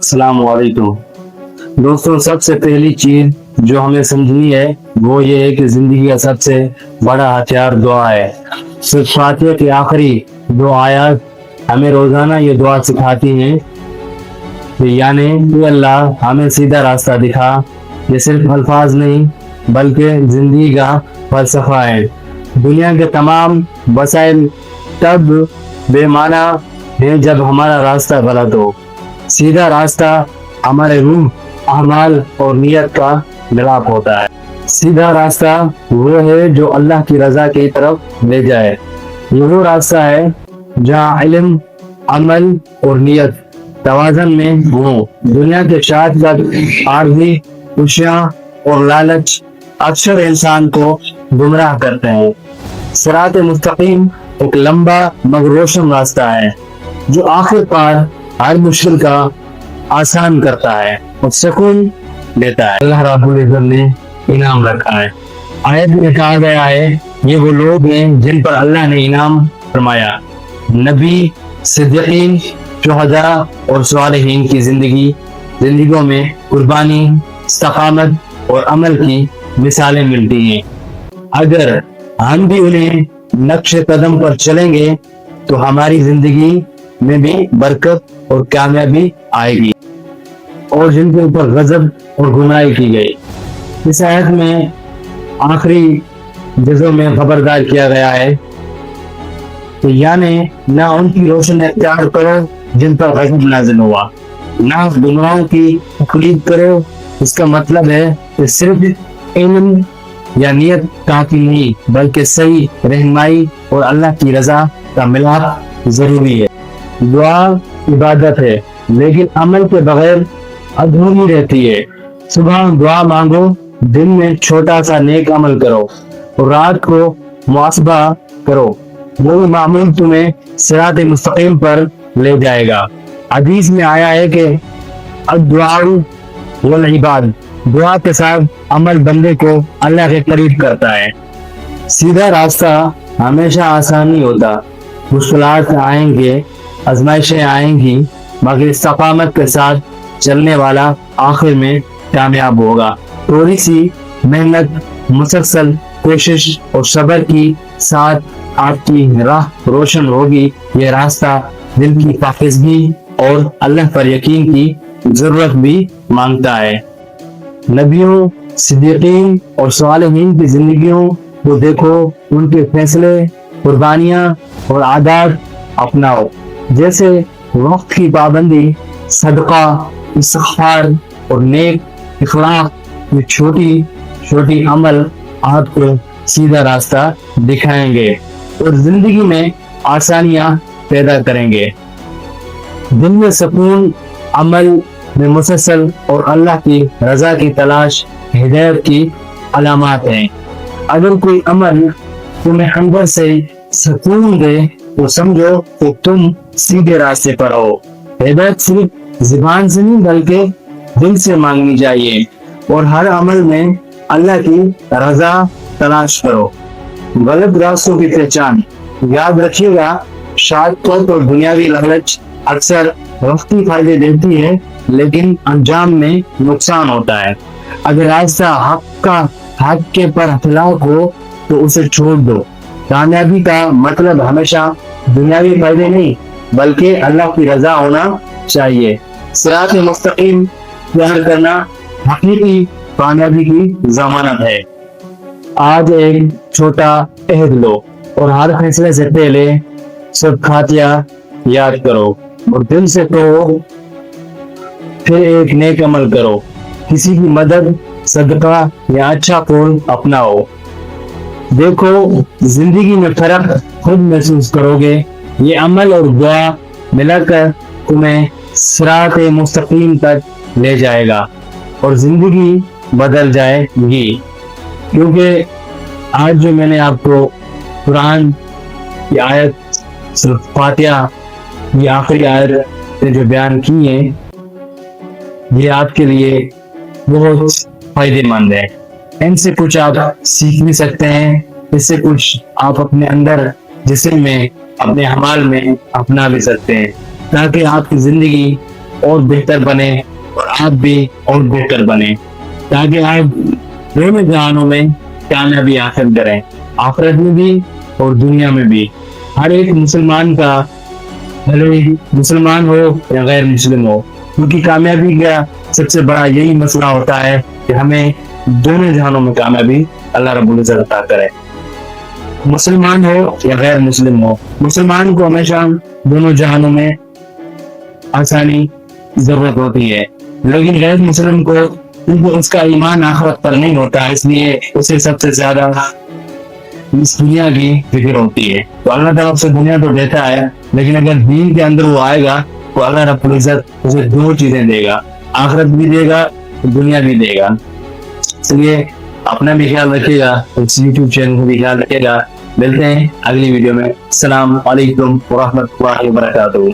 अस्सलाम वालेकुम। दोस्तों, सबसे पहली चीज जो हमें समझनी है वो ये है कि जिंदगी का सबसे बड़ा हथियार दुआ है। सिर्फ फातिहा की आखिरी दो आयत हमें रोजाना ये दुआ सिखाती हैं कि यानी कि अल्लाह हमें सीधा रास्ता दिखा। ये सिर्फ अल्फाज नहीं बल्कि जिंदगी का फलसफा है। दुनिया के तमाम वसाइल तब बेमाना है जब हमारा रास्ता गलत हो। सीधा रास्ता हमारे रूह, अमाल और नियत का मिलाप होता है। सीधा रास्ता वो है जो अल्लाह की रजा की तरफ ले जाए। ये वो रास्ता है जहाँ इल्म, अमल और नियत तवाज़न में हो। दुनिया के शाद आर्जी, खुशियाँ और लालच अक्सर इंसान को गुमराह करते हैं। सिरात मुस्तकीम एक लंबा मगर रोशन रास्ता है जो आखिर पार हर मुश्किल का आसान करता है और सुकून देता है। अल्लाह रब्बुल इज्जत ने इनाम रखा है। आयत में कहा गया है ये वो लोग हैं जिन पर अल्लाह ने इनाम फरमाया। नबी, सिद्दीकीन, शुहदा और सालिहीन की जिंदगियों में कुर्बानी, इस्तिकामत और अमल की मिसालें मिलती हैं। अगर हम भी उन्हें नक्शे कदम पर चलेंगे तो हमारी जिंदगी में भी बरकत और कामयाबी आएगी। और जिनके ऊपर गजब और गुनाही की गई। इस आयत में आखिरी जज़ों में खबरदार किया गया है कि यानी ना उनकी रोशनी इख्तियार करो जिन पर गजब नाज़िल हुआ, ना गुनाहों की तकलीद करो। इसका मतलब है कि सिर्फ इल्म या नियत काफी नहीं बल्कि सही रहनुमाई और अल्लाह की रजा का मिलाप जरूरी है। दुआ इबादत है लेकिन अमल के बगैर अधूरी रहती है। सुबह दुआ मांगो, दिन में छोटा सा नेक अमल करो और रात को मुआसबा करो। वो मामूल तुम्हें सिरात मुस्तकीम पर ले जाएगा। हदीस में आया है कि अद्दुआउ वल इबाद, दुआ के साथ अमल बंदे को अल्लाह के करीब करता है। सीधा रास्ता हमेशा आसान नहीं होता। मुश्किलात आएंगे, आजमाइशें आएंगी, मगर इस्तिकामत के साथ चलने वाला आखिर में कामयाब होगा। थोड़ी सी मेहनत, मुसलसल कोशिश और सब्र की साथ आपकी राह रोशन होगी। ये रास्ता दिल की पाकीज़गी और अल्लाह पर यकीन की जरूरत भी मांगता है। नबियों, सिद्दीकीन और सालिहीन की जिंदगियों को देखो, उनके फैसले, कुर्बानियां और आदत अपनाओ। जैसे वक्त की पाबंदी, सदका, इस्तिग़फ़ार और नेक इखलाक, ये छोटी छोटी अमल आपको सीधा रास्ता दिखाएंगे और जिंदगी में आसानियां पैदा करेंगे। दिन में सुकून, अमल में मुसलसल और अल्लाह की रजा की तलाश हिदायत की अलामत हैं। अगर कोई अमल तुम्हें अंदर से सुकून दे तो समझो कि तुम सीधे रास्ते पर हो। हिदायत सिर्फ जुबान से नहीं बल्कि दिल से मांगनी चाहिए और हर अमल में अल्लाह की रजा तलाश करो। गलत रास्तों की पहचान याद रखिएगा। शॉर्टकट और दुनियावी लालच अक्सर वक्ती फायदे देती है लेकिन अंजाम में नुकसान होता है। अगर रास्ता हक के पर खिलाफ हो तो उसे छोड़ दो। कामयाबी का मतलब हमेशा दुनियावी फायदे नहीं बल्कि अल्लाह की रजा होना चाहिए। सिरात मुस्तकीम इख्तियार करना हकीकी कामयाबी की जमानत है। आज एक छोटा अहद लो और हर फैसले से पहले सब फातिहा याद करो और दिल से कहो, फिर एक नेक अमल करो। किसी की मदद, सदका या अच्छा कौल अपनाओ। देखो, जिंदगी में फर्क खुद महसूस करोगे। ये अमल और दुआ मिलाकर तुम्हें सिरात मुस्तकीम तक ले जाएगा और जिंदगी बदल जाएगी। क्योंकि आज जो मैंने आपको कुरान की आयत, सिर्फ फातिहा की आखिरी आयत से जो बयान की है, ये आपके लिए बहुत फायदेमंद है। इनसे कुछ आप सीख भी सकते हैं, इससे कुछ आप अपने अंदर जिस्म में, अपने अमाल में अपना भी सकते हैं ताकि आपकी जिंदगी और बेहतर बने और आप भी और बेहतर बने, ताकि आप दोनों जहानों में कामयाबी हासिल करें, आखिरत में भी और दुनिया में भी। हर एक मुसलमान का, भले ही मुसलमान हो या गैर मुस्लिम हो, क्योंकि कामयाबी का सबसे बड़ा यही मसला होता है कि हमें दोनों जहानों में कामयाबी अल्लाह रब्बुल इज्जत अता करे। मुसलमान हो या गैर मुस्लिम हो, मुसलमान को हमेशा दोनों जहानों में आसानी जरूरत होती है, लेकिन गैर मुस्लिम को क्योंकि उसका ईमान आखिरत पर नहीं होता, इसलिए उसे सबसे ज्यादा इस दुनिया की फिक्र होती है। तो अल्लाह तरफ से दुनिया तो देता है, लेकिन अगर दीन के अंदर वो आएगा तो अल्लाह रब्बुल इज्जत उसे दो चीजें देगा, आखिरत भी देगा, दुनिया भी देगा। इसलिए अपना भी ख्याल रखिएगा, इस यूट्यूब चैनल का भी ख्याल रखिएगा। मिलते हैं अगली वीडियो में। अस्सलाम वालेकुम व रहमतुल्लाहि व बरकातहू।